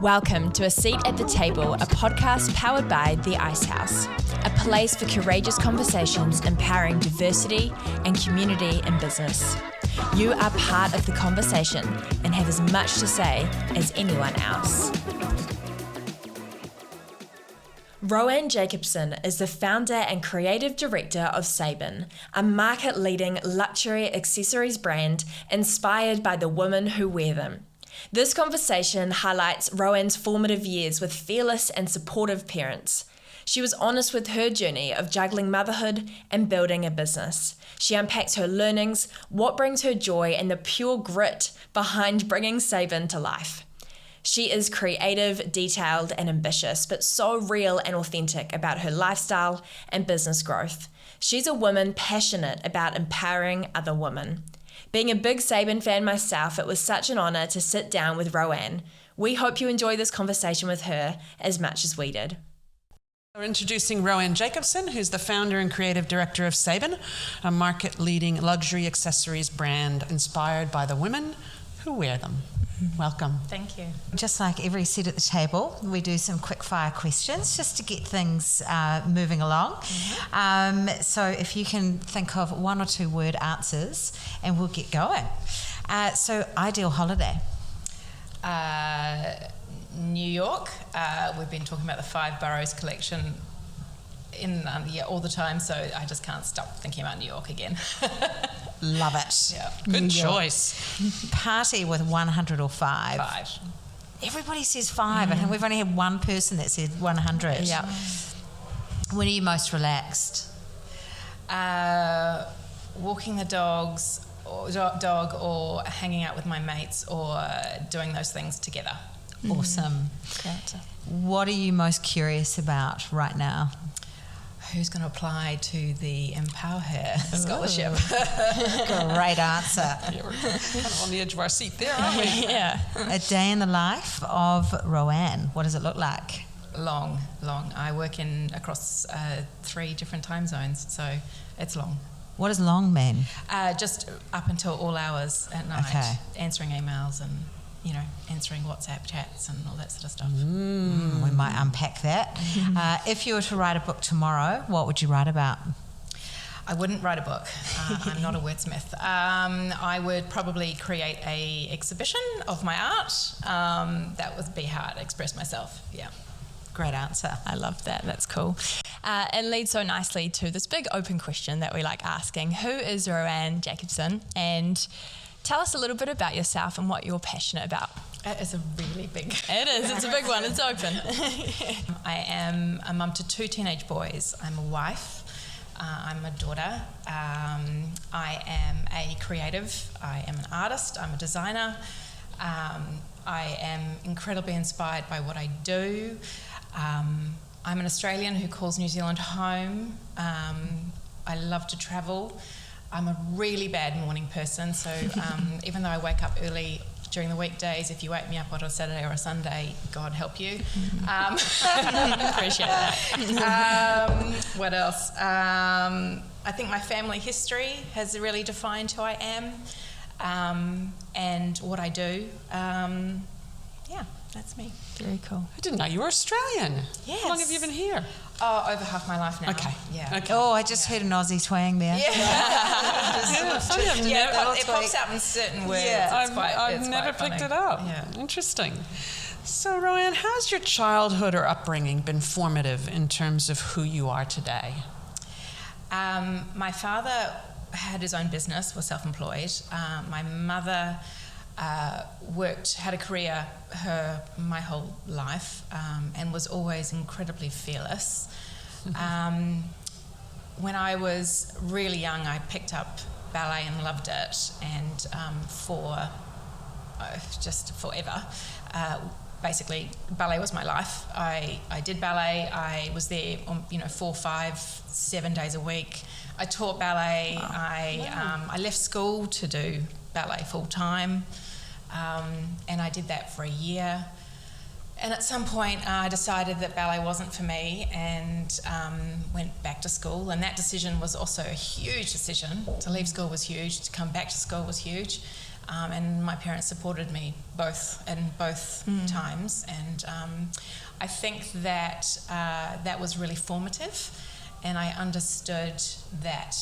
Welcome to A Seat at the Table, a podcast powered by the Icehouse, a place for courageous conversations empowering diversity and community in business. You are part of the conversation and have as much to say as anyone else. Roanne Jacobson is the founder and creative director of Saben, a market-leading luxury accessories brand inspired by the women who wear them. This conversation highlights Roanne's formative years with fearless and supportive parents. She was honest with her journey of juggling motherhood and building a business. She unpacks her learnings, what brings her joy, and the pure grit behind bringing Saben to life. She is creative, detailed, and ambitious, but so real and authentic about her lifestyle and business growth. She's a woman passionate about empowering other women. Being a big Saben fan myself, it was such an honour to sit down with Roanne. We hope you enjoy this conversation with her as much as we did. We're introducing Roanne Jacobson, who's the founder and creative director of Saben, a market-leading luxury accessories brand inspired by the women who wear them. Welcome. Thank you. Just like every seat at the table, we do some quick fire questions just to get things moving along. Mm-hmm. So if you can think of one or two word answers and we'll get going. So ideal holiday. New York. We've been talking about the 5 boroughs collection all the time, so I just can't stop thinking about New York again. Love it. Yeah. Good choice. Party with 100 or 5. 5. Everybody says 5. I think we've only had one person that said 100. Yeah. When are you most relaxed? Walking the dog or hanging out with my mates or doing those things together. Awesome. Great. What are you most curious about right now? Who's going to apply to the EmpowHER scholarship? Great answer. Yeah, we're kind of on the edge of our seat there, aren't we? Yeah. A day in the life of Roanne. What does it look like? Long. I work across 3 different time zones, so it's long. What does long mean? Just up until all hours at night, Okay. answering emails and, answering WhatsApp chats and all that sort of stuff. We might unpack that. If you were to write a book tomorrow, what would you write about? I wouldn't write a book. I'm not a wordsmith. I would probably create a exhibition of my art. That would be how I'd express myself. Yeah. Great answer. I love that. That's cool. And leads so nicely to this big open question that we like asking. Who is Roanne Jacobson? And tell us a little bit about yourself and what you're passionate about. It is a really big... It is. It's a big one. It's open. I am a mum to 2 teenage boys. I'm a wife. I'm a daughter. I am a creative. I am an artist. I'm a designer. I am incredibly inspired by what I do. I'm an Australian who calls New Zealand home. I love to travel. I'm a really bad morning person, so even though I wake up early during the weekdays, if you wake me up on a Saturday or a Sunday, God help you. Appreciate that. What else? I think my family history has really defined who I am and what I do. Yeah, that's me. Very cool. I didn't know you were Australian. Yes. How long have you been here? Oh, over half my life now. Okay. Yeah. Okay. Oh, I just heard an Aussie twang there. Yeah. Yeah, it pops out in certain words. Yeah. I've never picked it up. Yeah. Interesting. So, Roanne, how's your childhood or upbringing been formative in terms of who you are today? My father had his own business, was self-employed. My mother had a career my whole life and was always incredibly fearless. When I was really young, I picked up ballet and loved it, and for just forever. Basically, ballet was my life. I did ballet. I was there, 4, 5, 7 days a week. I taught ballet. I left school to do ballet full time, and I did that for a year. And at some point, I decided that ballet wasn't for me and went back to school. And that decision was also a huge decision. To leave school was huge. To come back to school was huge. And my parents supported me both times. And I think that that was really formative. And I understood that,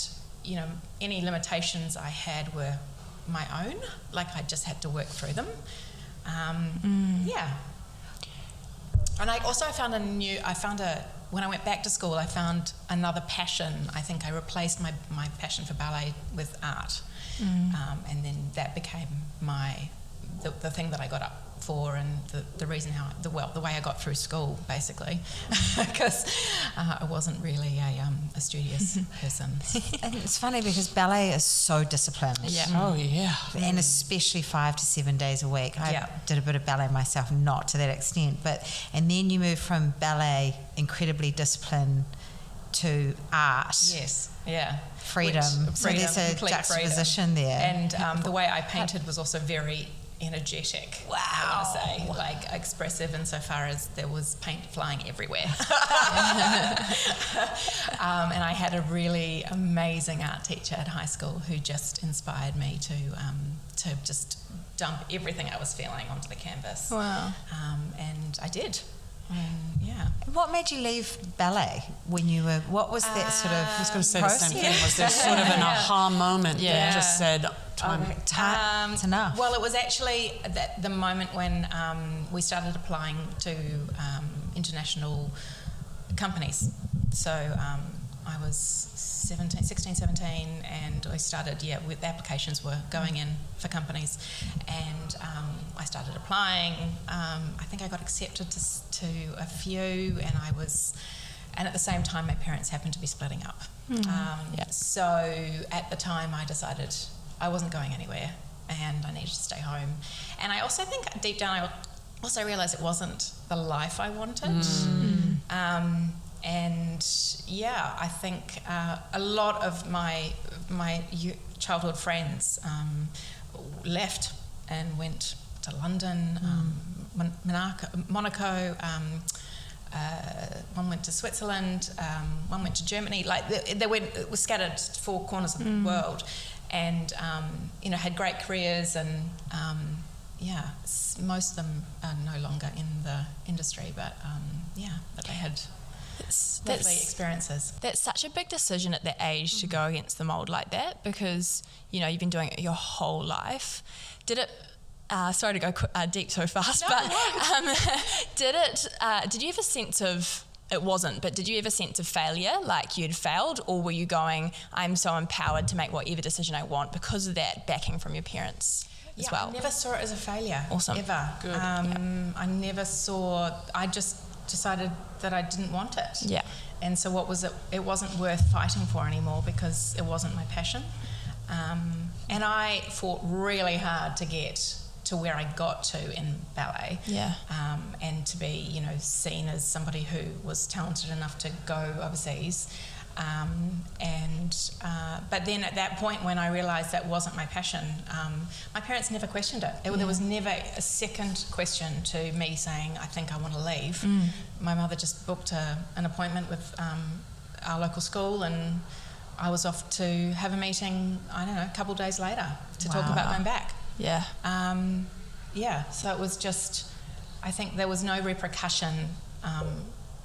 you know, any limitations I had were my own. Like, I just had to work through them. Yeah. And I also found when I went back to school, I found another passion. I think I replaced my passion for ballet with art. And then that became the thing that I got up for, and the reason the way I got through school, basically, because I wasn't really a studious person. And it's funny because ballet is so disciplined. Yeah. Oh, yeah. And especially 5 to 7 days a week. I did a bit of ballet myself, not to that extent, and then you move from ballet, incredibly disciplined, to art. Yes. Yeah. Freedom. So there's a juxtaposition there. And the way I painted was also very energetic. Wow. I want to say, like, expressive insofar as there was paint flying everywhere. And I had a really amazing art teacher at high school who just inspired me to just dump everything I was feeling onto the canvas. Wow. And I did. Yeah. What made you leave ballet when you were? What was that sort of? I was going to say the same thing. Was there sort of an aha moment that just said, it's enough? Well, it was actually the moment when we started applying to international companies. So I was 16, 17, and I started, with applications were going in for companies, and I started applying. I think I got accepted to a few, and at the same time my parents happened to be splitting up. So at the time I decided I wasn't going anywhere and I needed to stay home. And I also think deep down I also realised it wasn't the life I wanted. And I think a lot of my childhood friends left and went to London, Monaco, one went to Switzerland, one went to Germany. Like they were scattered 4 corners of the world, and had great careers, and most of them are no longer in the industry, but they had lovely experiences. That's such a big decision at that age to go against the mould like that, because you've been doing it your whole life. Did it? Sorry to go deep so fast, did you have a sense of, it wasn't, but did you ever sense of failure, like you'd failed, or were you going, I'm so empowered to make whatever decision I want because of that backing from your parents as well? I never saw it as a failure. Awesome. Ever. Good. I never saw, I just decided that I didn't want it. Yeah. And so it wasn't worth fighting for anymore because it wasn't my passion. And I fought really hard to get to where I got to in ballet. Yeah. And to be, seen as somebody who was talented enough to go overseas. But then at that point when I realised that wasn't my passion, my parents never questioned it. There was never a second question to me saying, I think I want to leave. My mother just booked an appointment with our local school, and I was off to have a meeting, a couple of days later to talk about going back. Yeah. So it was just, I think there was no repercussion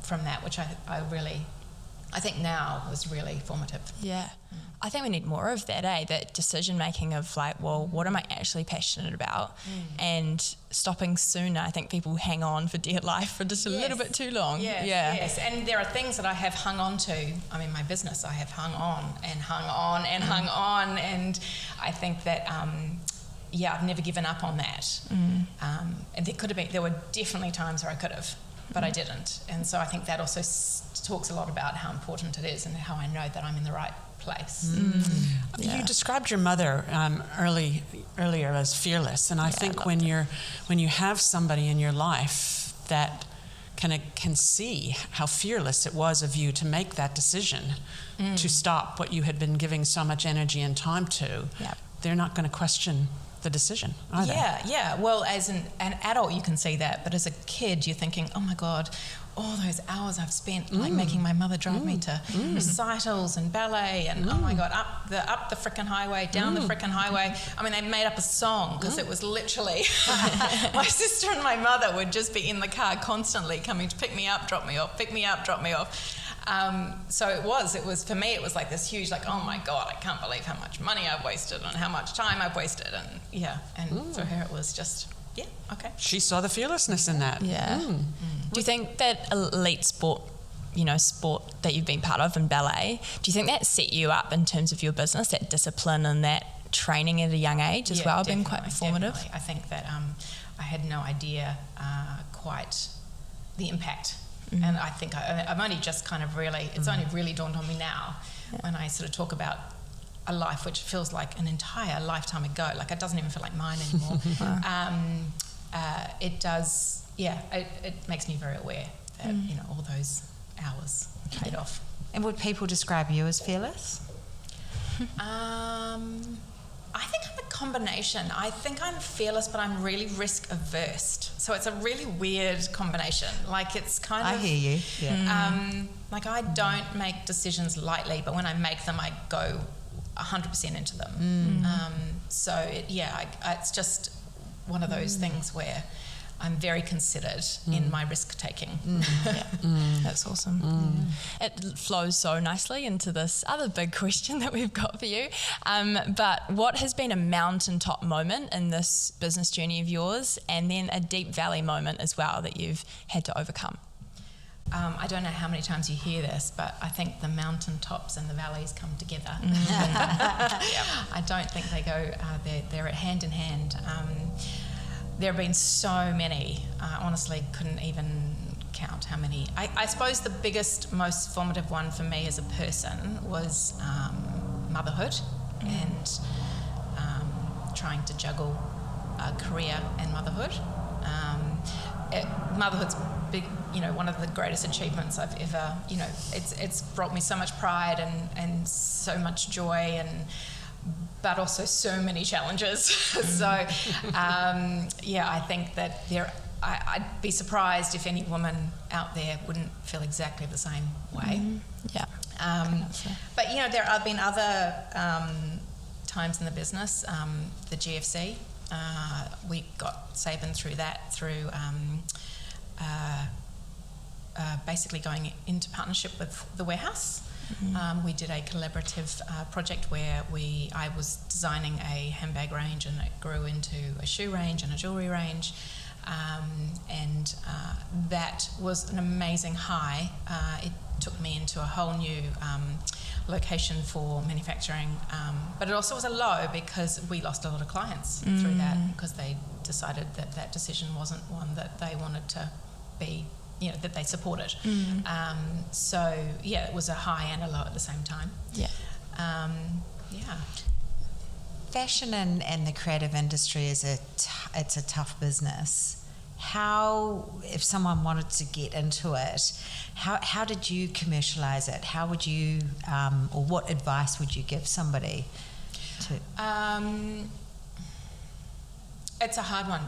from that, which I think now was really formative. Yeah. I think we need more of that, that decision making of like, well, what am I actually passionate about? And stopping sooner. I think people hang on for dear life for just a little bit too long. Yes. And there are things that I have hung on to. I mean, my business, I have hung on and hung on and hung on. And I think that, I've never given up on that. And there were definitely times where I could have, but I didn't. And so I think that also talks a lot about how important it is and how I know that I'm in the right place. You described your mother earlier as fearless, and I think when you have somebody in your life that can see how fearless it was of you to make that decision to stop what you had been giving so much energy and time to, they're not going to question the decision either. Yeah. Well, as an adult, you can see that, but as a kid, you're thinking, oh my God, all those hours I've spent like making my mother drive me to recitals and ballet, and oh my God, up the frickin' highway, down the frickin' highway. I mean, they made up a song because it was literally my sister and my mother would just be in the car constantly coming to pick me up, drop me off, pick me up, drop me off. So it was for me, it was like this huge, like, oh my God, I can't believe how much money I've wasted and how much time I've wasted, and for her it was just. Yeah, okay. She saw the fearlessness in that. Yeah. Do you think that elite sport that you've been part of in ballet, do you think that set you up in terms of your business, that discipline and that training at a young age as well, being quite formative? Definitely. I think that I had no idea quite the impact. And I think I'm only just kind of really, it's only really dawned on me now when I sort of talk about a life which feels like an entire lifetime ago. Like, it doesn't even feel like mine anymore. It does, it makes me very aware that, all those hours paid off. And would people describe you as fearless? I think I'm a combination. I think I'm fearless, but I'm really risk averse. So it's a really weird combination. Like, it's kind of... I hear you. Yeah. Like, I don't make decisions lightly, but when I make them, I go 100% into them. It's just one of those things where I'm very considered in my risk taking. That's awesome. It flows so nicely into this other big question that we've got for you. But what has been a mountaintop moment in this business journey of yours, and then a deep valley moment as well that you've had to overcome? I don't know how many times you hear this, but I think the mountaintops and the valleys come together. I don't think they go, they're hand in hand. There have been so many, I honestly couldn't even count how many. I suppose the biggest, most formative one for me as a person was motherhood and trying to juggle career and motherhood. Motherhood's big, one of the greatest achievements I've ever, it's brought me so much pride and so much joy, but also so many challenges. So, I think that I'd be surprised if any woman out there wouldn't feel exactly the same way. But, there have been other times in the business, the GFC. We got Saben through that, through basically going into partnership with the warehouse. We did a collaborative project where I was designing a handbag range, and it grew into a shoe range and a jewellery range. That was an amazing high. It took me into a whole new location for manufacturing, but it also was a low because we lost a lot of clients through that, because they decided that decision wasn't one that they wanted to be, that they supported. It was a high and a low at the same time. Fashion and the creative industry is it's a tough business. How, if someone wanted to get into it, how did you commercialise it? How would you, or what advice would you give somebody to? It's a hard one.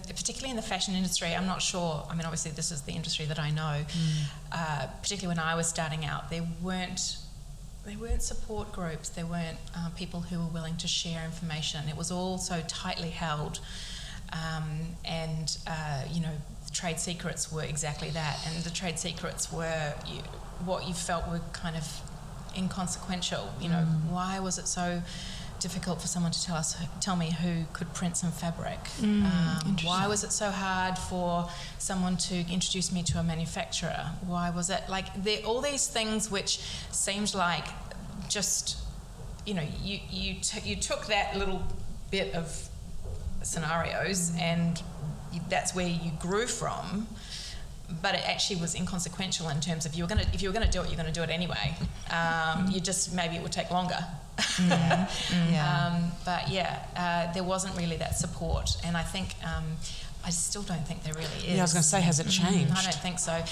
Particularly in the fashion industry, I'm not sure. I mean, obviously this is the industry that I know. Particularly when I was starting out, there weren't support groups. There weren't people who were willing to share information. It was all so tightly held. The trade secrets were exactly that, and the trade secrets were what you felt were kind of inconsequential. Why was it so difficult for someone to tell me who could print some fabric? Why was it so hard for someone to introduce me to a manufacturer? Why was it all these things which seemed like just you took that little bit of scenarios and that's where you grew from, but it actually was inconsequential in terms of if you were going to do it, you're going to do it anyway. You just, maybe it would take longer. There wasn't really that support, and I think I still don't think there really is. Yeah, I was going to say, has it changed? I don't think so.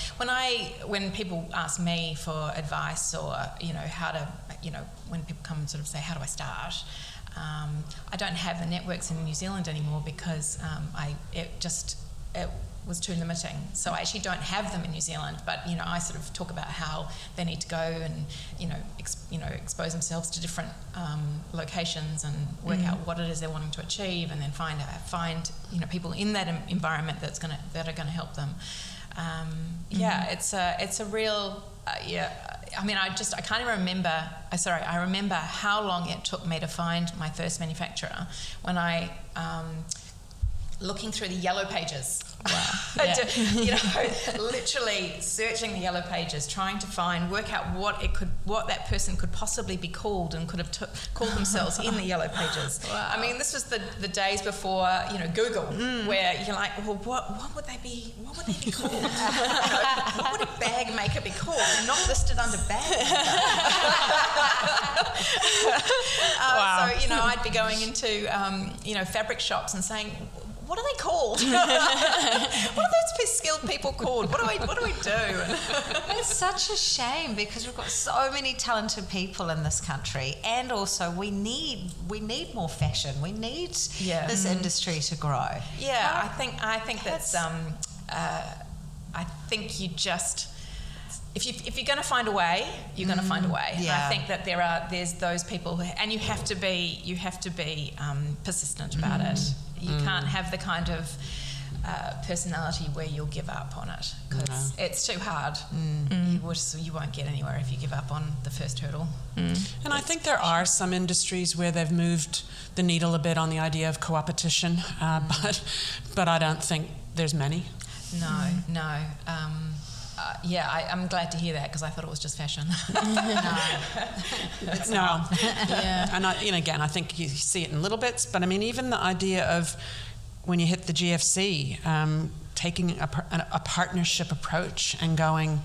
When people ask me for advice, or how to, when people come and sort of say, how do I start? I don't have the networks in New Zealand anymore because it was too limiting. So I actually don't have them in New Zealand, but I sort of talk about how they need to go and expose themselves to different locations and work out what it is they're wanting to achieve, and then find people in that environment that are gonna help them. It's a real I mean, I can't even remember. I remember how long it took me to find my first manufacturer when I looking through the yellow pages. Wow. Literally searching the yellow pages, trying to work out what that person could possibly be called and could have called themselves in the yellow pages. Wow. I mean, this was the days before Google, where you're like, well, what would they be called? What would a bag maker be called? They're not listed under bag maker. Wow. So I'd be going into fabric shops and saying, what are they called? What are those skilled people called? What do we do? It's such a shame because we've got so many talented people in this country, and also we need more fashion. We need this industry to grow. Yeah, I think that's I think you just. If you're going to find a way, you're going to find a way. Yeah. And I think that there's those people and you have to be persistent about it. You can't have the kind of personality where you'll give up on it because it's too hard. You won't get anywhere if you give up on the first hurdle. And I think there are some industries where they've moved the needle a bit on the idea of CoOppetition, but I don't think there's many. No. I'm glad to hear that because I thought it was just fashion. No. Yeah. And again, I think you see it in little bits, but I mean, even the idea of when you hit the GFC, taking a partnership approach and going,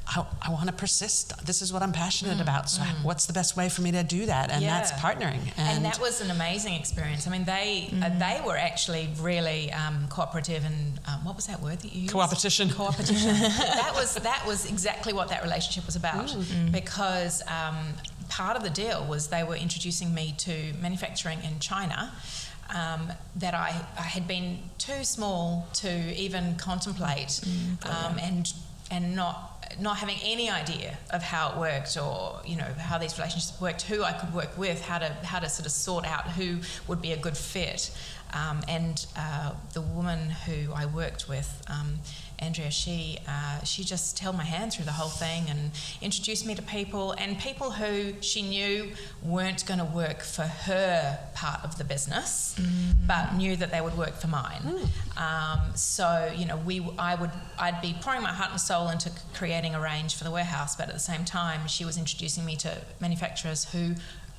I want to persist. This is what I'm passionate about. So what's the best way for me to do that? And that's partnering. And that was an amazing experience. I mean, they were actually really cooperative and what was that word that you used? CoOppetition. CoOppetition. that was exactly what that relationship was about because part of the deal was they were introducing me to manufacturing in China. That I had been too small to even contemplate, and not having any idea of how it worked or how these relationships worked, who I could work with, how to sort of sort out who would be a good fit, and the woman who I worked with, Andrea, she just held my hand through the whole thing and introduced me to people who she knew weren't going to work for her part of the business, but knew that they would work for mine. So I'd be pouring my heart and soul into creating a range for the warehouse, but at the same time, she was introducing me to manufacturers who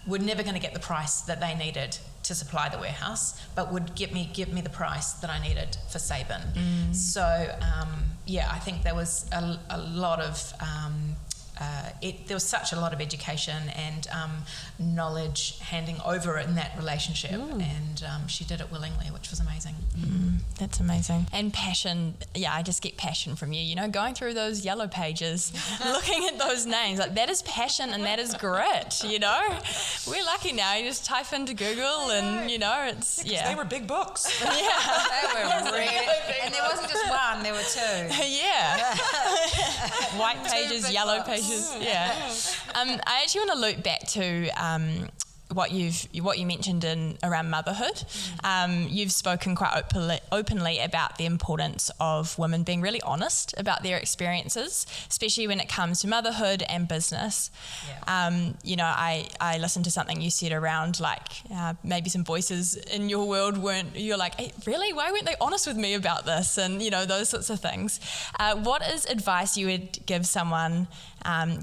were never going to get the price that they needed to supply the warehouse, but would give me the price that I needed for Saben. So I think there was a lot of there was such a lot of education and knowledge handing over in that relationship, and she did it willingly, which was amazing. That's amazing. And passion, I just get passion from you, going through those yellow pages, looking at those names, like that is passion and that is grit, We're lucky now, you just type into Google and, it's, They were big books. They were really big. And there wasn't just one, there were two. White pages, yellow pages. I actually want to loop back to what you mentioned around motherhood. You've spoken quite openly about the importance of women being really honest about their experiences, especially when it comes to motherhood and business. I listened to something you said around maybe some voices in your world you're like, hey, really? Why weren't they honest with me about this? And those sorts of things. What is advice you would give someone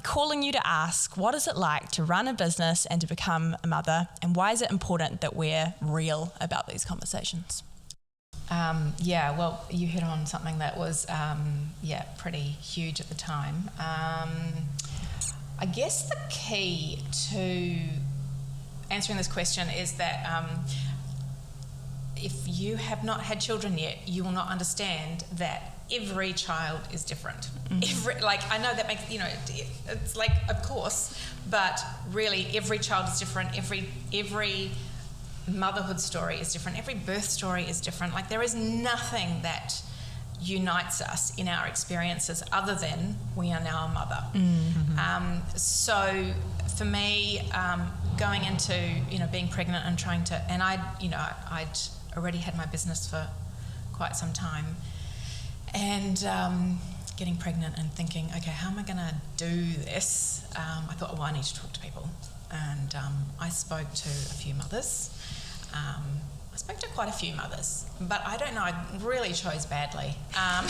calling you to ask, what is it like to run a business and to become a mother, and why is it important that we're real about these conversations? Well, you hit on something that was pretty huge at the time. I guess the key to answering this question is that if you have not had children yet, you will not understand that every child is different. I know that makes, it's like, of course, but really every child is different. Every motherhood story is different. Every birth story is different. Like, there is nothing that unites us in our experiences other than we are now a mother. So for me, going into being pregnant and trying to, and I'd already had my business for quite some time, and getting pregnant and thinking, okay, how am I going to do this? I thought, I need to talk to people, and I spoke to a few mothers. I spoke to quite a few mothers, but I don't know, I really chose badly. I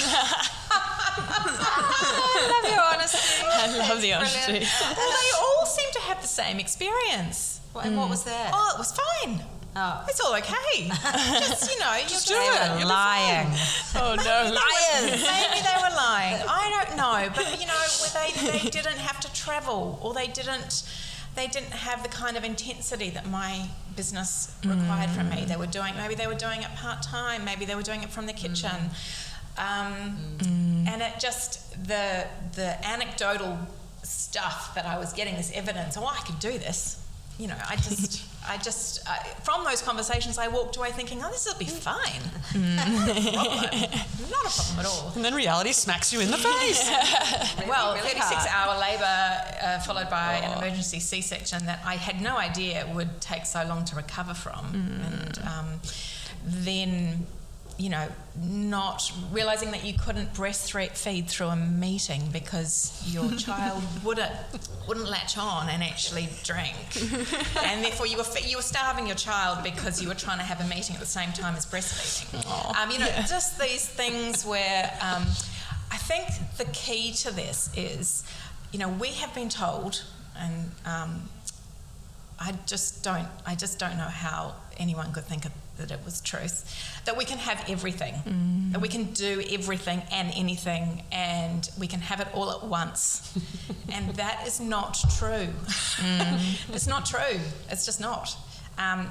love your honesty. I love the honesty. Well, they all seem to have the same experience. And what was that? Oh, it was fine. Oh. It's all okay. Just They were lying. Oh no. Liars. Maybe they were lying. I don't know, but where they didn't have to travel, or they didn't have the kind of intensity that my business required from me. Maybe they were doing it part-time, maybe they were doing it from the kitchen. And it just, the anecdotal stuff that I was getting, this evidence, I can do this. From those conversations, I walked away thinking, this will be fine. Not a problem at all. And then reality smacks you in the face. Well, 36-hour labour followed by an emergency C-section that I had no idea would take so long to recover from. And then, not realising that you couldn't breastfeed through a meeting because your child wouldn't latch on and actually drink, and therefore you were starving your child because you were trying to have a meeting at the same time as breastfeeding. Just these things where I think the key to this is, we have been told, and I just don't know how anyone could think that it was truth, that we can have everything, that we can do everything and anything, and we can have it all at once. And that is not true. It's not true. It's just not.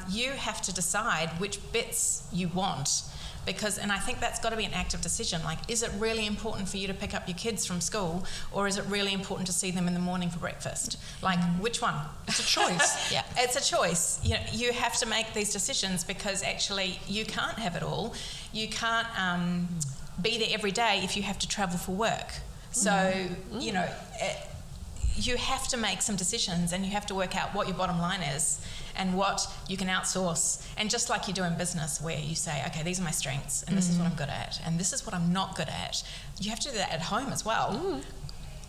You have to decide which bits you want, and I think that's got to be an active decision. Like, is it really important for you to pick up your kids from school, or is it really important to see them in the morning for breakfast? Like, which one? It's a choice. Yeah, it's a choice. You have to make these decisions, because actually you can't have it all. You can't be there every day if you have to travel for work. So, you have to make some decisions, and you have to work out what your bottom line is and what you can outsource. And just like you do in business, where you say, okay, these are my strengths, and this is what I'm good at, and this is what I'm not good at, you have to do that at home as well.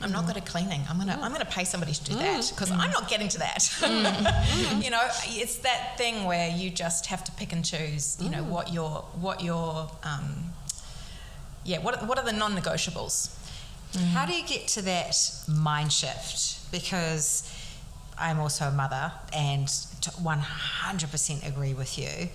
I'm not good at cleaning. I'm gonna pay somebody to do that, because I'm not getting to that. It's that thing where you just have to pick and choose. What are the non-negotiables? How do you get to that mind shift? Because I'm also a mother and 100% agree with you.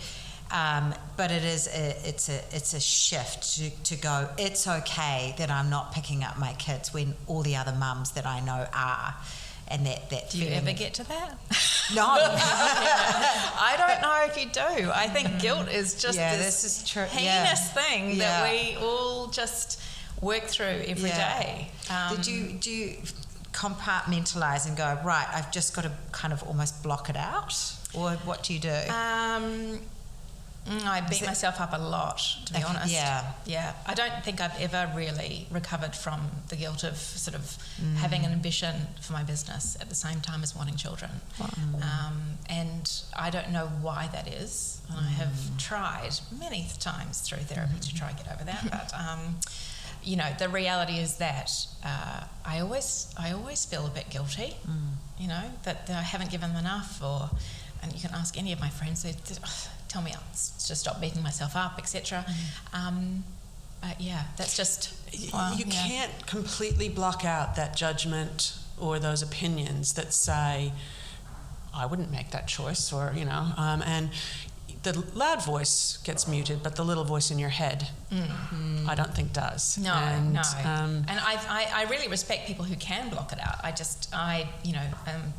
But it's a shift to go, it's okay that I'm not picking up my kids when all the other mums that I know are. And that do you ever get to that? No. I don't know if you do. I think guilt is just this heinous thing that we all just work through every day. Do you compartmentalize and go, right, I've just got to kind of almost block it out? Or what do you do? I beat myself up a lot, to be honest. Yeah. I don't think I've ever really recovered from the guilt of sort of having an ambition for my business at the same time as wanting children. And I don't know why that is. And I have tried many times through therapy to try and get over that. But the reality is that I always feel a bit guilty. That I haven't given them enough, and you can ask any of my friends, they tell me to stop beating myself up, etc. But that's just... You can't completely block out that judgment or those opinions that say, I wouldn't make that choice, or, and the loud voice gets muted, but the little voice in your head, I don't think does. No. And I really respect people who can block it out.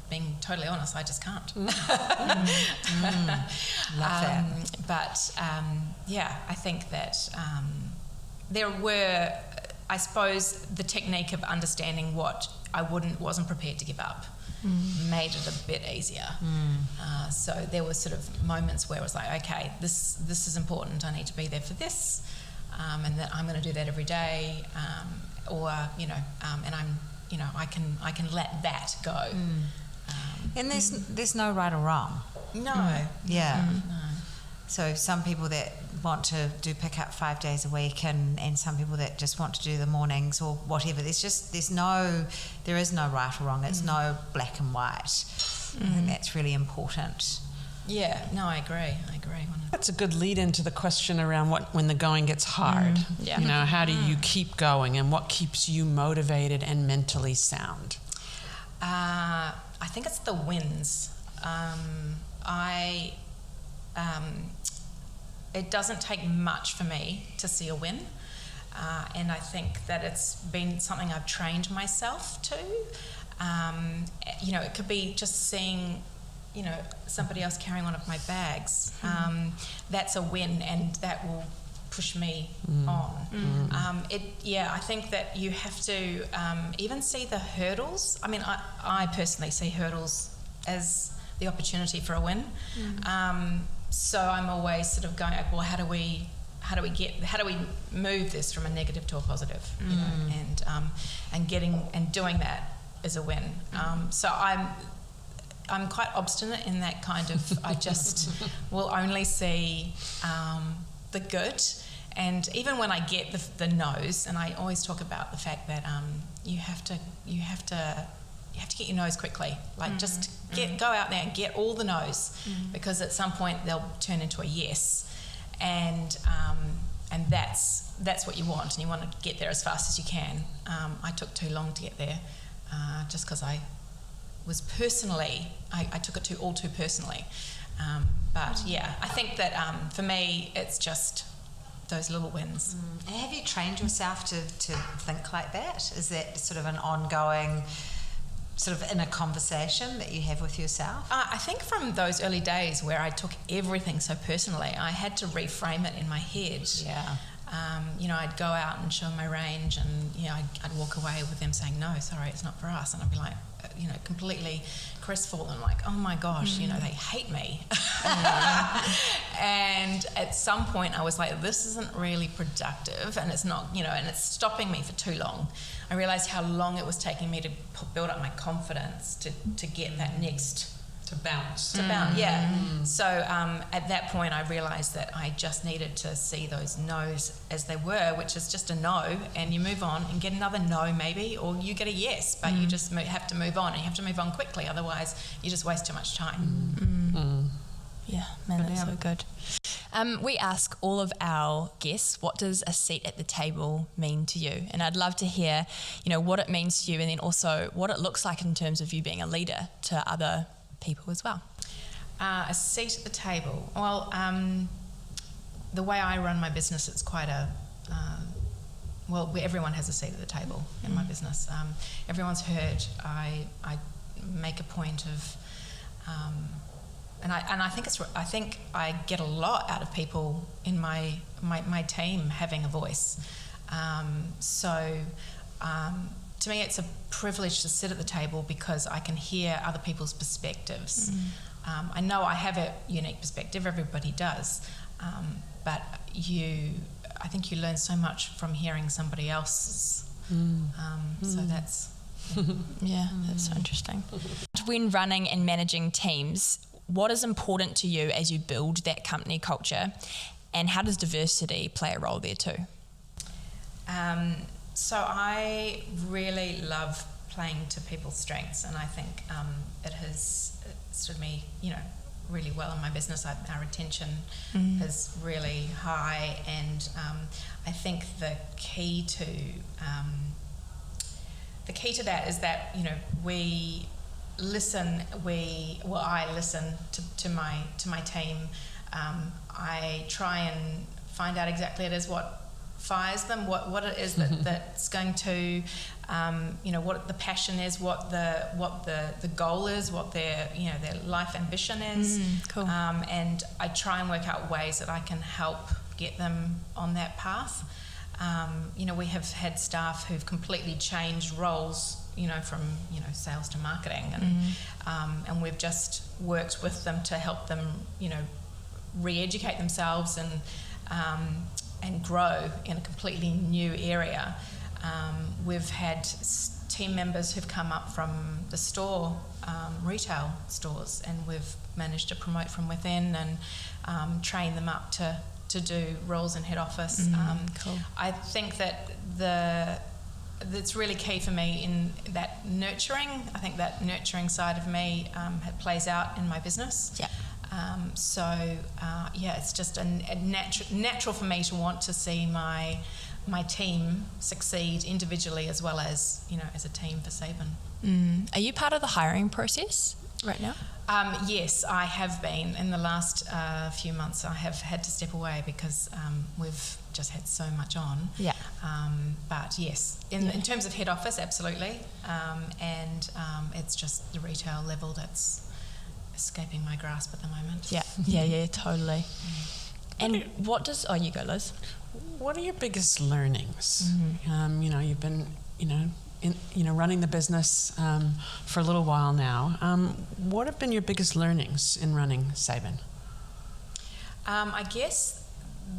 Being totally honest, I just can't. Love that. But I think that there were, I suppose, the technique of understanding what I wasn't prepared to give up made it a bit easier. So there were sort of moments where it was like, okay, this is important. I need to be there for this, and that I'm going to do that every day, or and I'm, I can let that go. And there's no right or wrong. No. Yeah. No. So some people that want to do pick up 5 days a week, and some people that just want to do the mornings or whatever. There is no right or wrong. It's no black and white. I think that's really important. Yeah, no, I agree. That's a good lead into the question around when the going gets hard. Yeah. How do you keep going, and what keeps you motivated and mentally sound? I think it's the wins. It doesn't take much for me to see a win, and I think that it's been something I've trained myself to. It could be just seeing, somebody else carrying one of my bags. That's a win, and that will push me on. I think that you have to even see the hurdles. I mean, I personally see hurdles as the opportunity for a win. So I'm always sort of going, well, how do we move this from a negative to a positive? And doing that is a win. So I'm quite obstinate in that kind of. I just will only see the good, and even when I get the no's, and I always talk about the fact that you have to get your no's quickly. Like just go out there and get all the no's, because at some point they'll turn into a yes, and that's what you want, and you want to get there as fast as you can. I took too long to get there, just because I was I took it all too personally. But yeah, I think that for me it's just those little wins. And have you trained yourself to think like that? Is that sort of an ongoing sort of inner conversation that you have with yourself? I think from those early days where I took everything so personally, I had to reframe it in my head. Yeah. I'd go out and show my range, and I'd walk away with them saying, no, sorry, it's not for us, and I'd be like, completely crestfallen, like, oh my gosh, they hate me. And at some point I was like, this isn't really productive, and it's not, and it's stopping me for too long. I realised how long it was taking me to build up my confidence to get that next... To bounce. Yeah. So at that point I realised that I just needed to see those no's as they were, which is just a no, and you move on and get another no maybe, or you get a yes, but you just have to move on, and you have to move on quickly, otherwise you just waste too much time. Yeah, man, that's so good. We ask all of our guests, what does a seat at the table mean to you? And I'd love to hear, what it means to you, and then also what it looks like in terms of you being a leader to other people as well. A seat at the table. Well, the way I run my business, it's quite everyone has a seat at the table in my business. Everyone's heard. I make a point of, and I think I get a lot out of people in my team having a voice. To me, it's a privilege to sit at the table because I can hear other people's perspectives. I know I have a unique perspective, everybody does, but I think you learn so much from hearing somebody else's. So that's... Yeah, that's so interesting. When running and managing teams, what is important to you as you build that company culture, and how does diversity play a role there too? So I really love playing to people's strengths, and I think it has stood me, really well in my business. Our retention is really high, and I think the key to that is that we listen. I listen to my team. I try and find out exactly what fires them, what it is that's going to, what the passion is, what the goal is, what their life ambition is. Cool. And I try and work out ways that I can help get them on that path. We have had staff who've completely changed roles, from sales to marketing, and we've just worked with them to help them, re-educate themselves and grow in a completely new area. We've had team members who've come up from the store, retail stores, and we've managed to promote from within and train them up to do roles in head office. Cool. I think that that's really key for me in that nurturing. I think that nurturing side of me plays out in my business. Yeah. It's just a natural for me to want to see my team succeed individually as well as as a team for Saben. Are you part of the hiring process right now? Yes, I have been. In the last few months, I have had to step away because we've just had so much on. Yeah. But yes, in terms of head office, absolutely. And it's just the retail level that's escaping my grasp at the moment. Yeah, totally. And you go, Liz. What are your biggest learnings? You've been, running the business for a little while now. What have been your biggest learnings in running Saben? I guess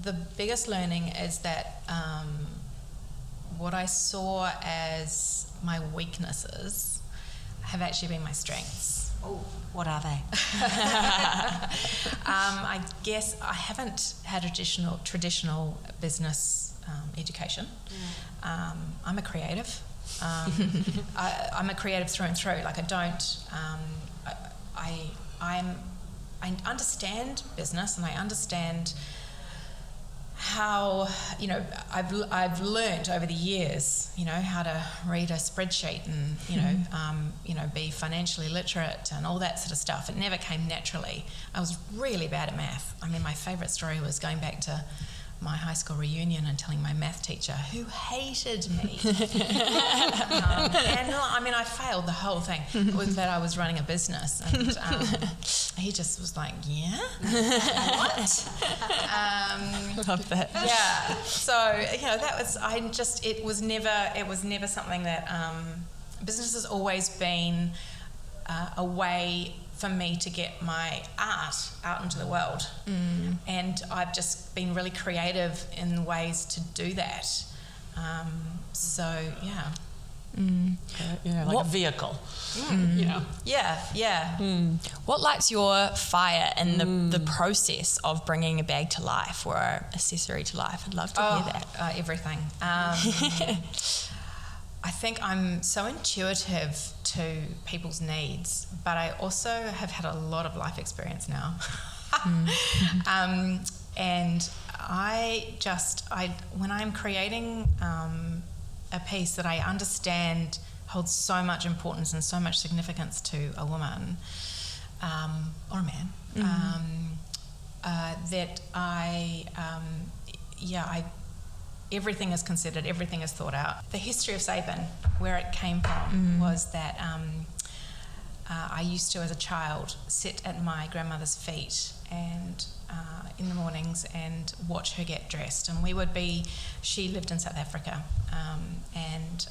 the biggest learning is that what I saw as my weaknesses have actually been my strengths. Oh, what are they? I guess I haven't had traditional business education. I'm a creative. I'm a creative through and through. Like I don't. I understand business and I understand how I've learned over the years how to read a spreadsheet and be financially literate and all that sort of stuff. It never came naturally. I was really bad at math. I mean, my favourite story was going back to my high school reunion and telling my math teacher, who hated me. I failed the whole thing. Was that I was running a business, and he just was like, "Yeah, what?" Love that. Yeah. So that was. It was never something that business has always been a way for me to get my art out into the world. And I've just been really creative in ways to do that. Like a vehicle. Yeah. What lights your fire in the process of bringing a bag to life or an accessory to life? I'd love to hear that. Everything. I think I'm so intuitive to people's needs, but I also have had a lot of life experience now. And when I'm creating a piece that I understand holds so much importance and so much significance to a woman or a man, that everything is considered, everything is thought out. The history of Saben, where it came from, was that I used to, as a child, sit at my grandmother's feet and in the mornings and watch her get dressed. And she lived in South Africa, and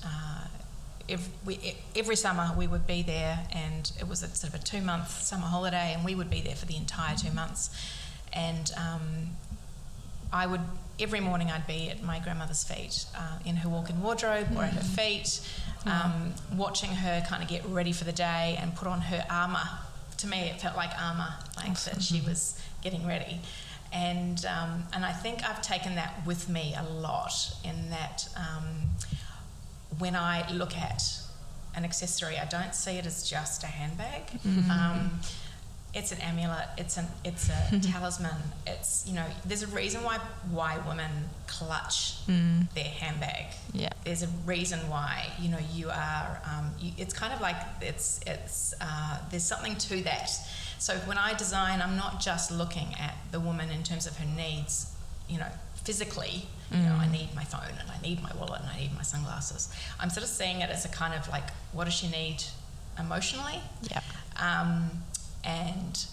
every summer we would be there, and it was a sort of a 2-month summer holiday, and we would be there for the entire 2 months. And every morning I'd be at my grandmother's feet, in her walk-in wardrobe or at her feet, watching her kind of get ready for the day and put on her armour. To me, it felt like armour, that she was getting ready. And I think I've taken that with me a lot, in that when I look at an accessory, I don't see it as just a handbag. It's an amulet. It's a talisman. It's there's a reason why women clutch their handbag. Yeah. There's a reason why you are. It's kind of like it's there's something to that. So when I design, I'm not just looking at the woman in terms of her needs. Physically, I need my phone and I need my wallet and I need my sunglasses. I'm sort of seeing it as a kind of like, what does she need emotionally? Yeah. And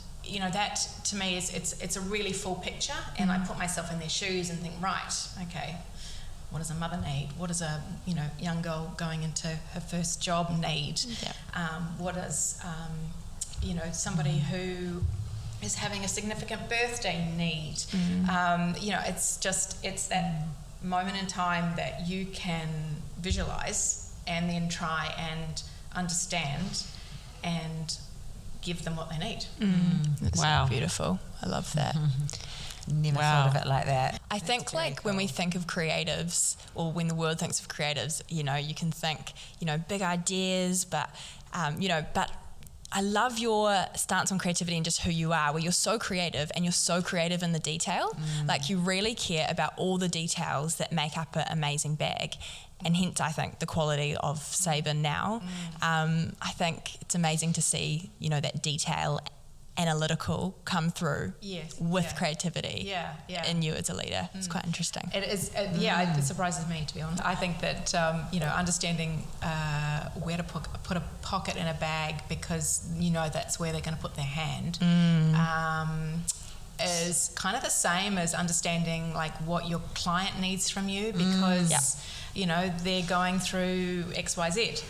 that to me is it's a really full picture, and I put myself in their shoes and think, right, okay, what does a mother need? What does a young girl going into her first job need? What does somebody who is having a significant birthday need? It's that moment in time that you can visualize and then try and understand and give them what they need. That's Wow. beautiful. I love that. Never thought of it like that. I think when we think of creatives, or when the world thinks of creatives, you can think, big ideas, but I love your stance on creativity and just who you are, where you're so creative and you're so creative in the detail. Like, you really care about all the details that make up an amazing bag. And hence, I think, the quality of Saben now. I think it's amazing to see, that detail, analytical come through with creativity in you as a leader. It's quite interesting. It is, it surprises me, to be honest. I think that, understanding where to put a pocket in a bag, because that's where they're going to put their hand, is kind of the same as understanding like what your client needs from you, because they're going through XYZ.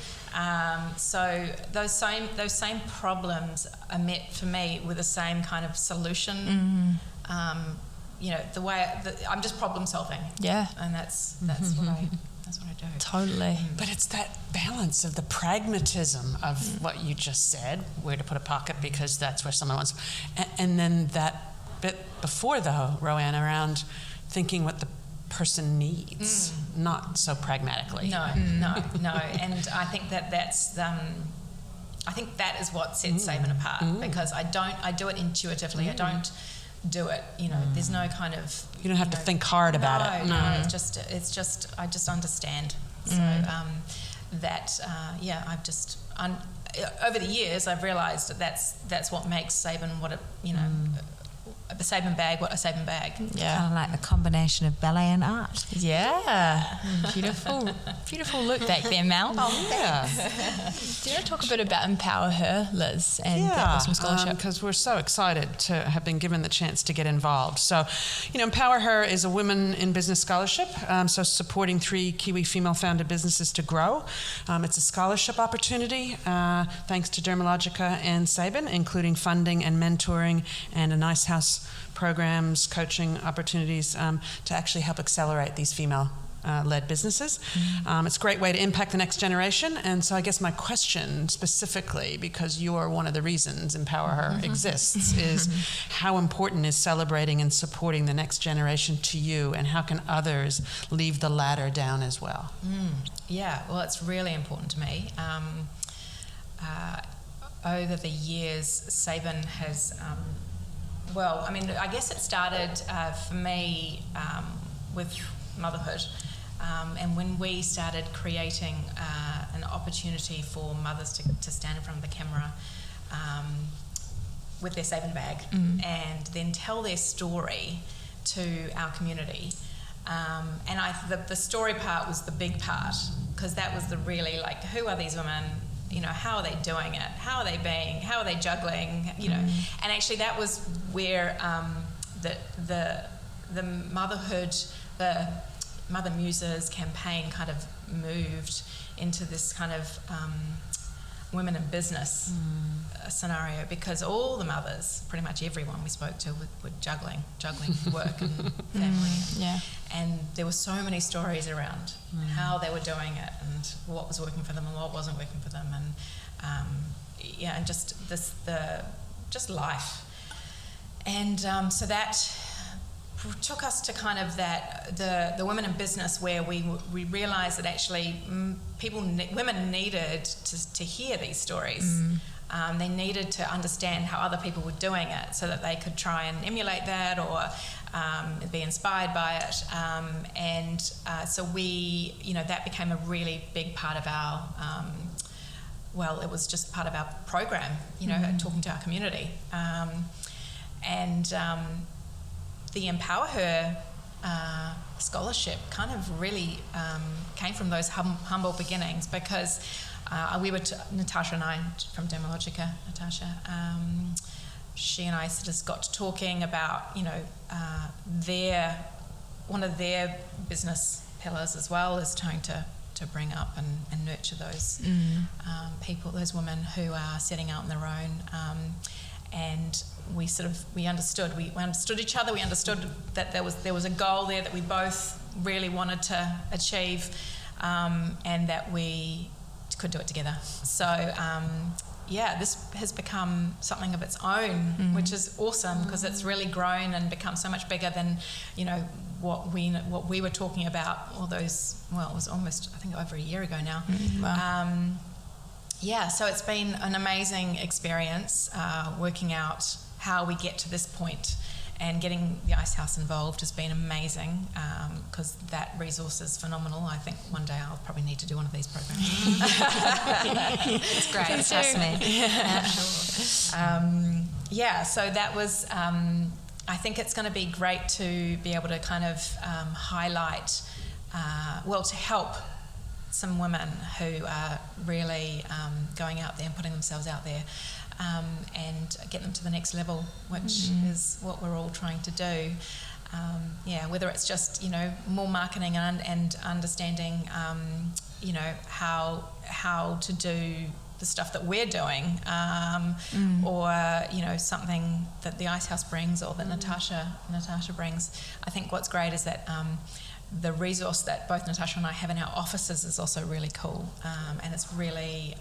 So those same problems are met for me with the same kind of solution. The way I'm just problem solving. Yeah, and that's what I do. Totally. But it's that balance of the pragmatism of what you just said, where to put a pocket because that's where someone wants, and then that bit before, though, Roanne, around thinking what the person needs, not so pragmatically. No. And I think that's I think that is what sets Saben apart, because I do it intuitively. I don't do it, there's no kind of, you don't have to think hard about it. No, it's just I just understand. So I've just over the years I've realized that's what makes Saben what it a Saben bag, what a Saben bag. Yeah. Kind of like the combination of ballet and art. Yeah. Beautiful look back there, Mel. Oh, yeah. Do you want to talk a bit about EmpowHER, Liz, and that awesome scholarship? Because we're so excited to have been given the chance to get involved. So, EmpowHER is a Women in Business scholarship, so supporting 3 Kiwi female-founded businesses to grow. It's a scholarship opportunity, thanks to Dermalogica and Saben, including funding and mentoring and an Icehouse programs, coaching opportunities to actually help accelerate these female-led businesses. It's a great way to impact the next generation. And so I guess my question specifically, because you are one of the reasons EmpowHER exists, is how important is celebrating and supporting the next generation to you, and how can others leave the ladder down as well? Yeah, well, it's really important to me. Over the years, Saben has... I guess it started for me with motherhood, and when we started creating an opportunity for mothers to stand in front of the camera with their Saben bag and then tell their story to our community. And the story part was the big part, because that was the really, like, who are these women? How are they doing it? How are they being? How are they juggling? And actually that was where the motherhood, the Mother Muses campaign kind of moved into this kind of women in business scenario, because all the mothers, pretty much everyone we spoke to, were juggling work and family. And there were so many stories around how they were doing it and what was working for them and what wasn't working for them, and just life. And so that took us to kind of the women in business, where we realised that actually women needed to hear these stories. They needed to understand how other people were doing it, so that they could try and emulate that or be inspired by it. So we, that became a really big part of our, it was just part of our program, talking to our community. The EmpowHER scholarship kind of really came from those humble beginnings, because we were, Natasha and I from Dermalogica, she and I just got to talking about, one of their business pillars as well, is trying to bring up and nurture those people, those women who are setting out on their own. And we understood each other. We understood that there was a goal there that we both really wanted to achieve, and that we could do it together. So this has become something of its own, which is awesome, because it's really grown and become so much bigger than, what we were talking about all those. Well, it was almost, I think, over a year ago now. Wow. So it's been an amazing experience working out how we get to this point, and getting the Icehouse involved has been amazing, because that resource is phenomenal. I think one day I'll probably need to do one of these programs. It's great, trust me. Yeah, sure. So that was, I think it's going to be great to be able to kind of highlight, to help some women who are really going out there and putting themselves out there, and get them to the next level, which is what we're all trying to do. Whether it's just, more marketing and understanding, how to do the stuff that we're doing, or something that the Icehouse brings, or that Natasha brings. I think what's great is that the resource that both Natasha and I have in our offices is also really cool, and it's really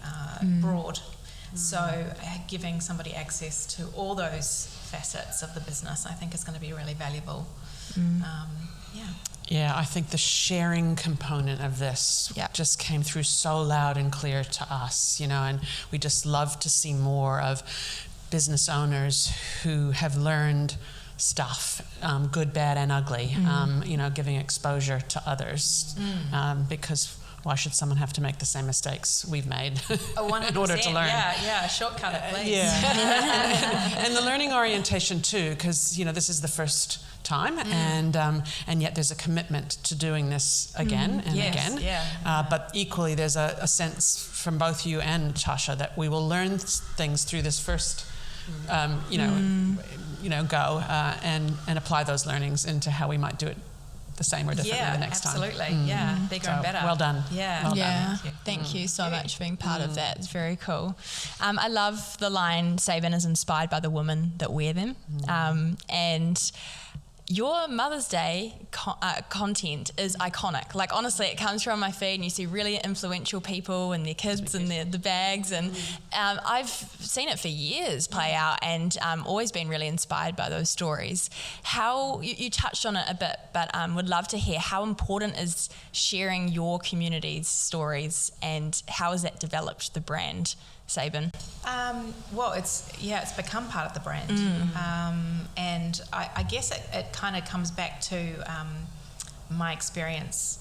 broad. So giving somebody access to all those facets of the business, I think, is going to be really valuable. Yeah, I think the sharing component of this just came through so loud and clear to us, and we just love to see more of business owners who have learned stuff, good, bad, and ugly, giving exposure to others, because why should someone have to make the same mistakes we've made in order to learn? Yeah, shortcut it, please. Yeah. And the learning orientation too, because this is the first time, and yet there's a commitment to doing this again and again. Yeah. But equally, there's a sense from both you and Natasha that we will learn things through this first, go and apply those learnings into how we might do it the same or differently the next time. Absolutely. Yeah, bigger and better. Well done. Yeah. Well done. Done. Thank you so much for being part of that. It's very cool. I love the line, Saben is inspired by the women that wear them. And your Mother's Day content is iconic. Like, honestly, it comes from my feed and you see really influential people and their kids and the bags. And I've seen it for years play out, and always been really inspired by those stories. How, you touched on it a bit, but would love to hear how important is sharing your community's stories, and how has that developed the brand, Saben? It's become part of the brand, and I guess it kind of comes back to my experience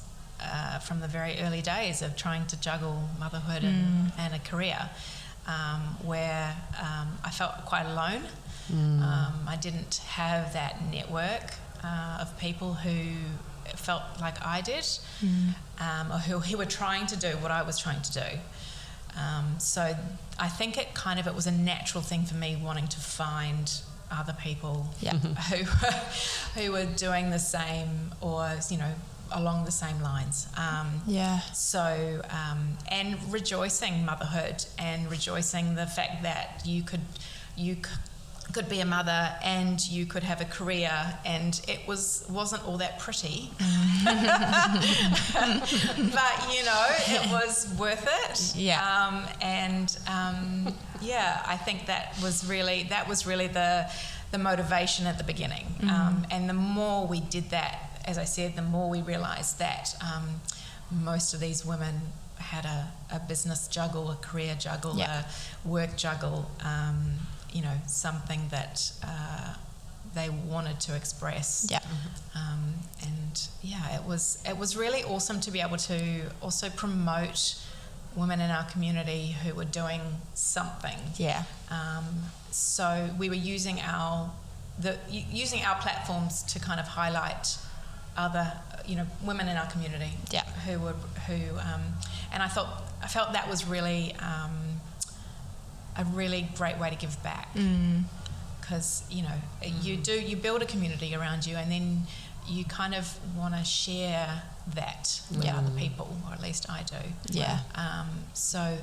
from the very early days of trying to juggle motherhood and a career, where I felt quite alone. I didn't have that network of people who felt like I did, or who were trying to do what I was trying to do. So I think it was a natural thing for me wanting to find other people who were doing the same, or along the same lines. So and rejoicing motherhood, and rejoicing the fact that you could be a mother and you could have a career, and it wasn't all that pretty. But it was worth it. I think that was really the motivation at the business and the more we did that, as I said, the more we realized that most of these women had a business juggle, a career juggle, a work juggle, something that they wanted to express. It was really awesome to be able to also promote women in our community who were doing something. So we were using our platforms to kind of highlight other women in our community who and I felt that was really a really great way to give back, because you build a community around you, and then you kind of want to share that with other people, or at least I do. Yeah. So,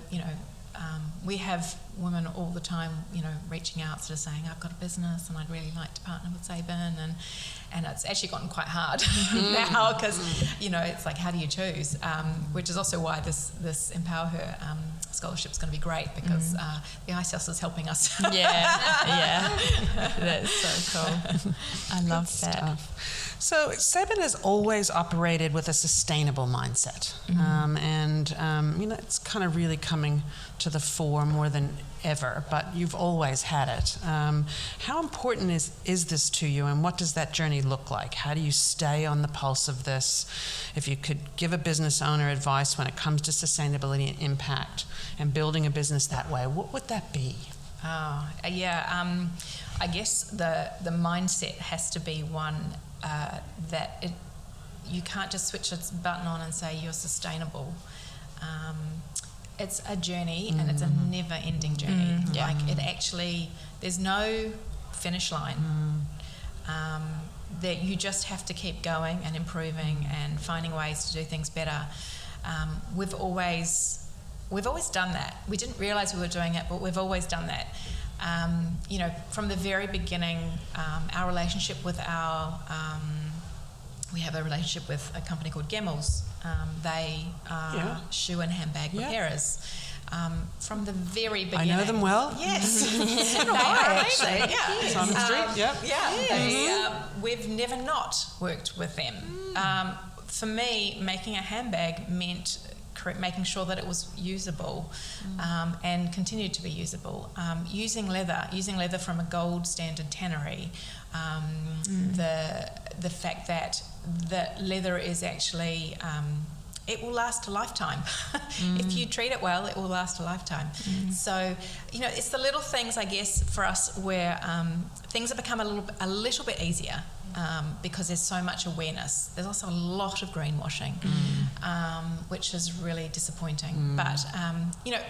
we have women all the time, reaching out, sort of saying, I've got a business and I'd really like to partner with Saben, and it's actually gotten quite hard now, because, it's like, how do you choose? Which is also why this EmpowHER scholarship is going to be great, because the Icehouse is helping us. Yeah. That's so cool. I love that. Stuff. So Saben has always operated with a sustainable mindset, and it's kind of really coming to the fore more than ever. But you've always had it. How important is this to you, and what does that journey look like? How do you stay on the pulse of this? If you could give a business owner advice when it comes to sustainability and impact and building a business that way, what would that be? I guess the mindset has to be one that you can't just switch a button on and say you're sustainable. It's a journey, and it's a never-ending journey. Like, it actually, there's no finish line. That you just have to keep going and improving and finding ways to do things better. We've always done that. We didn't realise we were doing it, but we've always done that. From the very beginning, our relationship with we have a relationship with a company called Gemmels. They are shoe and handbag repairers. From the very beginning. I know them well. Yes. They are actually. Yeah. It's on the street, Yeah. We've never not worked with them. For me, making a handbag meant making sure that it was usable and continued to be usable. Using leather from a gold standard tannery, the fact that the leather is actually it will last a lifetime. If you treat it well, it will last a lifetime. So, it's the little things, I guess, for us where things have become a little bit easier because there's so much awareness. There's also a lot of greenwashing, which is really disappointing. But,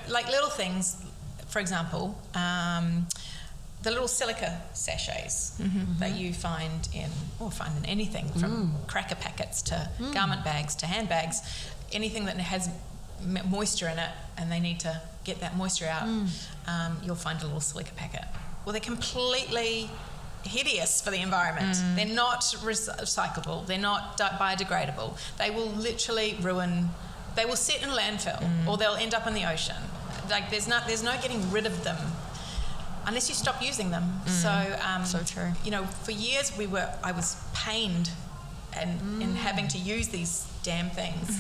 like little things, for example, the little silica sachets that you find in anything, from cracker packets to garment bags to handbags, anything that has moisture in it and they need to get that moisture out, you'll find a little silica packet. Well, they're completely hideous for the environment. They're not recyclable. They're not biodegradable. They will literally they will sit in landfill or they'll end up in the ocean. Like, there's no getting rid of them unless you stop using them. So true. For years I was pained in having to use these damn things,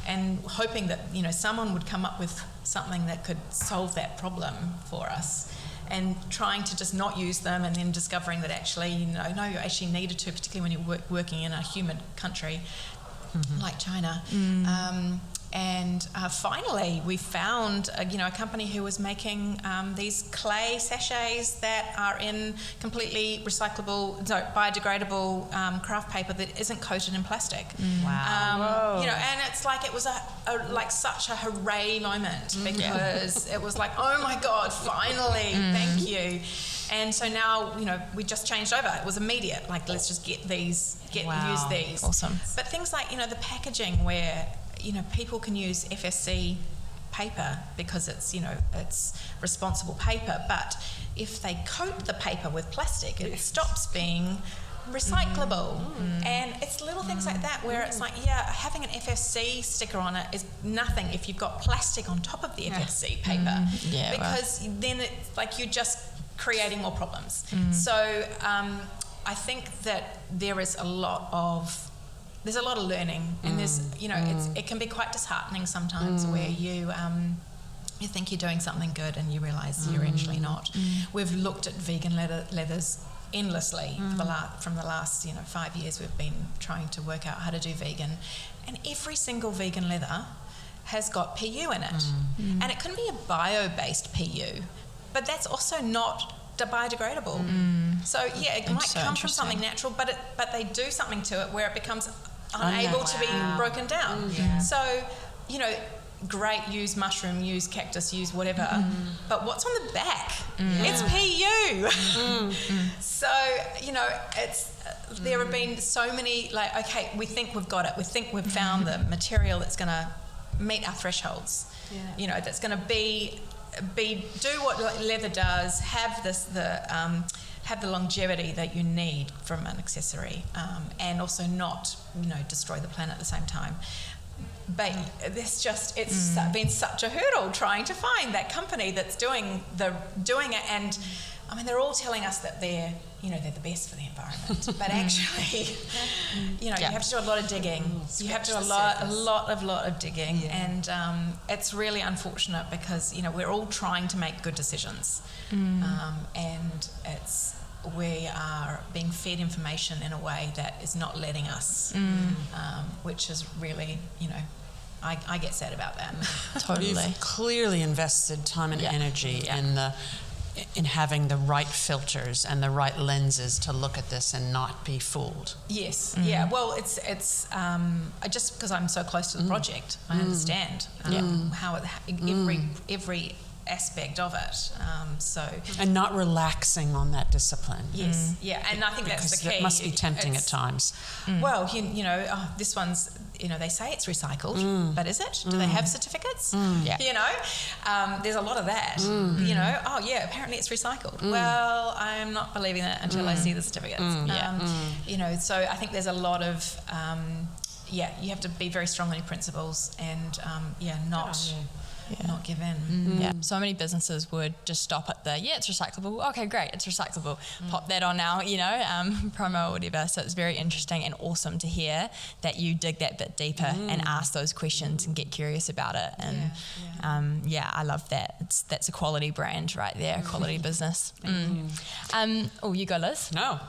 and hoping that someone would come up with something that could solve that problem for us, and trying to just not use them, and then discovering that actually you actually needed to, particularly when you're working in a humid country like China. And finally, we found a company who was making these clay sachets that are in completely biodegradable craft paper that isn't coated in plastic. Wow. And it's like it was like such a hooray moment, because it was like, oh my God, finally, thank you. And so now, we just changed over. It was immediate. Like, let's just use these. Awesome. But things like, the packaging where people can use FSC paper because it's responsible paper, but if they coat the paper with plastic, it stops being recyclable. And it's little things like that where it's like, having an FSC sticker on it is nothing if you've got plastic on top of the FSC paper, because then it's like you're just creating more problems. So I think that there's a lot of learning, and there's it can be quite disheartening sometimes where you think you're doing something good and you realise you're actually not. We've looked at vegan leathers endlessly from the last 5 years. We've been trying to work out how to do vegan, and every single vegan leather has got PU in it, and it can be a bio-based PU, but that's also not biodegradable. So it might come from something natural, but they do something to it where it becomes unable to be broken down. So great, use mushroom, use cactus, use whatever, but what's on the back? It's PU. So there have been so many, like, okay, we think we've got it. We think we've found the material that's going to meet our thresholds. Yeah. That's going to be do what leather does, have the longevity that you need from an accessory, and also not, destroy the planet at the same time. But it's been such a hurdle trying to find that company that's doing it, and I mean, they're all telling us that they're the best for the environment, but actually, you have to do a lot of digging. You have to do a lot of digging, and it's really unfortunate because we're all trying to make good decisions, and we are being fed information in a way that is not letting us, which is really, I get sad about that. Totally. You've clearly invested time and energy in having the right filters and the right lenses to look at this and not be fooled. Yes. Yeah. Well, it's just because I'm so close to the project, I understand how every aspect of it. And not relaxing on that discipline. Yes. Yeah. And I think that's the key. It must be tempting at times. Well, this one's, they say it's recycled, but is it? Do they have certificates? Yeah. There's a lot of that. Apparently it's recycled. Well, I'm not believing that until I see the certificates. So I think there's a lot of, you have to be very strong on your principles and, not give in. Yeah, so many businesses would just stop at it's recyclable. Okay, great, it's recyclable. Pop that on our, promo or whatever. So it's very interesting and awesome to hear that you dig that bit deeper and ask those questions and get curious about it. And I love that. That's a quality brand right there, a quality business. You go, Liz? No.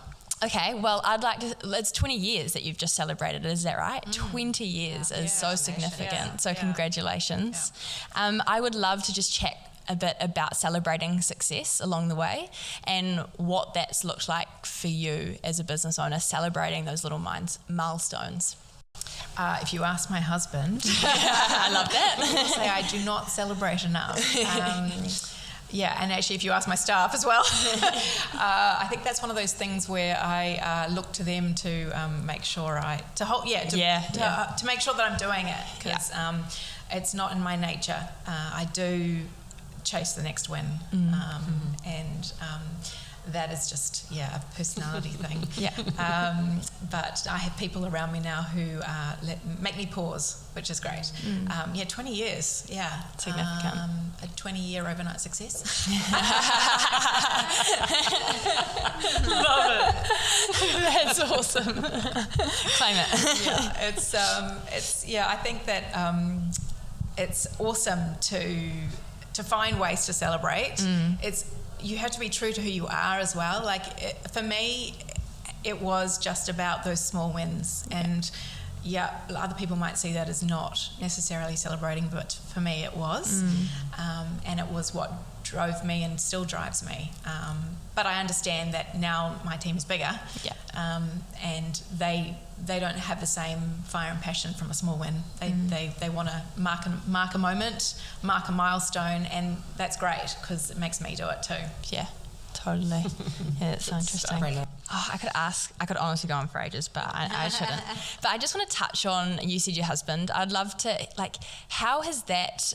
Okay, well, I'd like to. It's 20 years that you've just celebrated, is that right? 20 years is so significant. So congratulations. I would love to just chat a bit about celebrating success along the way and what that's looked like for you as a business owner, celebrating those little milestones. If you ask my husband, I love that. He'll say I do not celebrate enough. And actually, if you ask my staff as well, I think that's one of those things where I look to them to make sure to make sure that I'm doing it, because it's not in my nature. I do chase the next win, and that is just a personality thing. But I have people around me now who make me pause, which is great. 20 years, significant. A 20-year overnight success. Love it. That's awesome. Claim it. I think that it's awesome to find ways to celebrate. You have to be true to who you are as well. For me, it was just about those small wins. And other people might see that as not necessarily celebrating, but for me it was. And it was what drove me and still drives me. But I understand that now my team is bigger, and they don't have the same fire and passion from a small win. They want to mark a moment, mark a milestone, and that's great because it makes me do it too. Yeah, totally. It's so interesting. I could honestly go on for ages, but I shouldn't. But I just want to touch on, you said your husband. I'd love to, how has that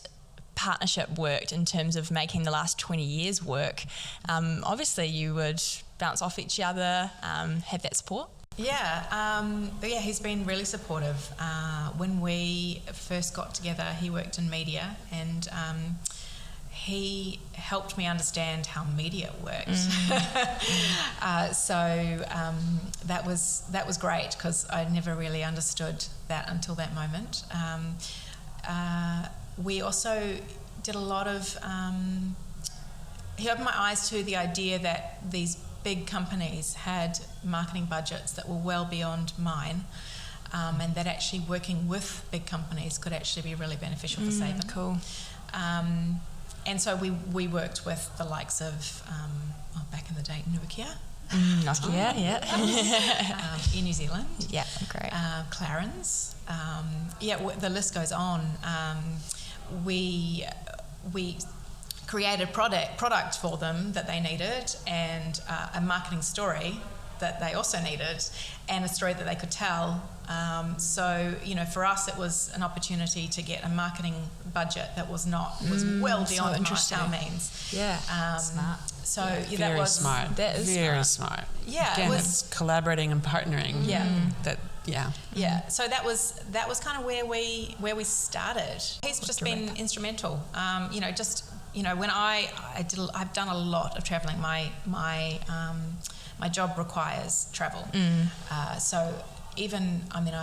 partnership worked in terms of making the last 20 years work? Obviously you would bounce off each other, have that support. He's been really supportive. When we first got together, he worked in media, and he helped me understand how media worked. That was great, because I never really understood that until that moment. We also did a lot of, he opened my eyes to the idea that these big companies had marketing budgets that were well beyond mine, and that actually working with big companies could actually be really beneficial for Saben. Cool. And so we worked with the likes of, back in the day, Nokia. In New Zealand. Yeah, great. Clarins. The list goes on. We created product for them that they needed, and a marketing story that they also needed, and a story that they could tell. So, you know, for us, it was an opportunity to get a marketing budget that was well beyond our means. Yeah, smart. So Very that was smart. That is very smart. Yeah, Again, it was it's collaborating and partnering. Yeah. Yeah. So that was kind of where we started. He's just been instrumental. You know, just, you know, when I've done a lot of traveling. My job requires travel. So even, I mean,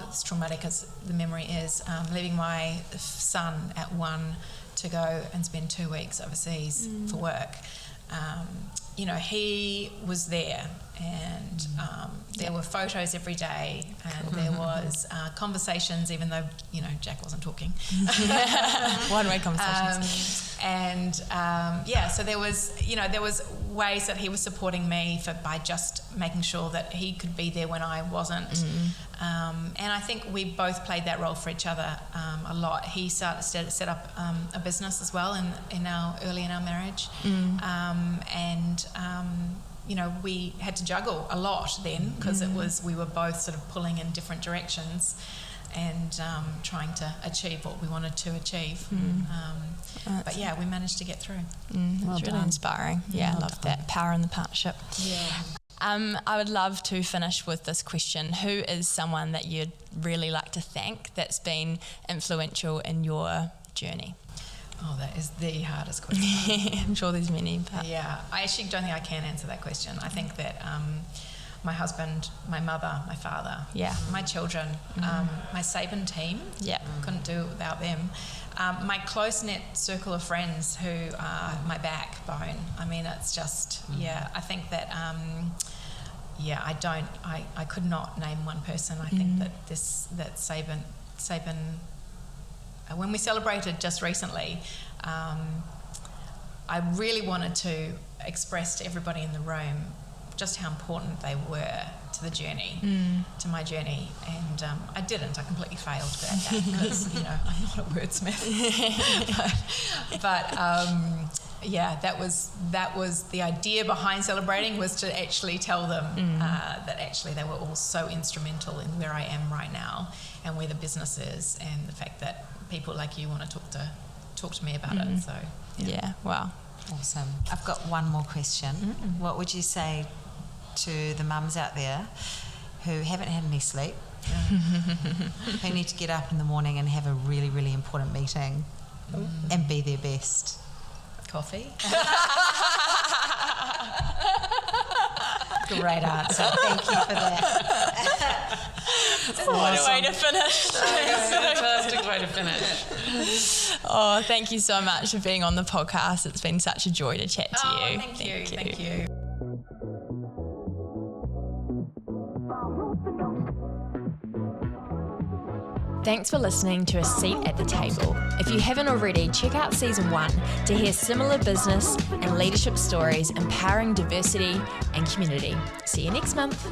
as traumatic as the memory is, leaving my son at 1 to go and spend 2 weeks overseas for work. You know, he was there, and there were photos every day, and there was conversations, even though, you know, Jack wasn't talking. One-way conversations. So there was ways that he was supporting me by just making sure that he could be there when I wasn't. And I think we both played that role for each other a lot. He set up a business as well early in our marriage, you know, we had to juggle a lot then, because we were both sort of pulling in different directions and trying to achieve what we wanted to achieve. But yeah, we managed to get through. It's really inspiring. Yeah, I love that. Power in the partnership. Yeah. I would love to finish with this question. Who is someone that you'd really like to thank that's been influential in your journey? Oh, that is the hardest question. I'm sure there's many. But Yeah, I actually don't think I can answer that question. I think that my husband, my mother, my father, my children, my Saben team, couldn't do it without them. My close-knit circle of friends who are my backbone. I mean, it's just, I think that, I could not name one person. I think that Saben, when we celebrated just recently, I really wanted to express to everybody in the room just how important they were to the journey, to my journey, and I didn't. I completely failed at that because, you know, I'm not a wordsmith. but that was the idea behind celebrating, was to actually tell them that actually they were all so instrumental in where I am right now and where the business is, and the fact that people like you want to talk to me about it. So wow. Awesome. I've got one more question. What would you say to the mums out there who haven't had any sleep, who need to get up in the morning and have a really, really important meeting and be their best? Coffee. Great answer. Thank you for that. What a way to finish. Fantastic way to finish. Oh, thank you so much for being on the podcast. It's been such a joy to chat to you. Thank you. Thanks for listening to A Seat at the Table. If you haven't already, check out Season 1 to hear similar business and leadership stories empowering diversity and community. See you next month.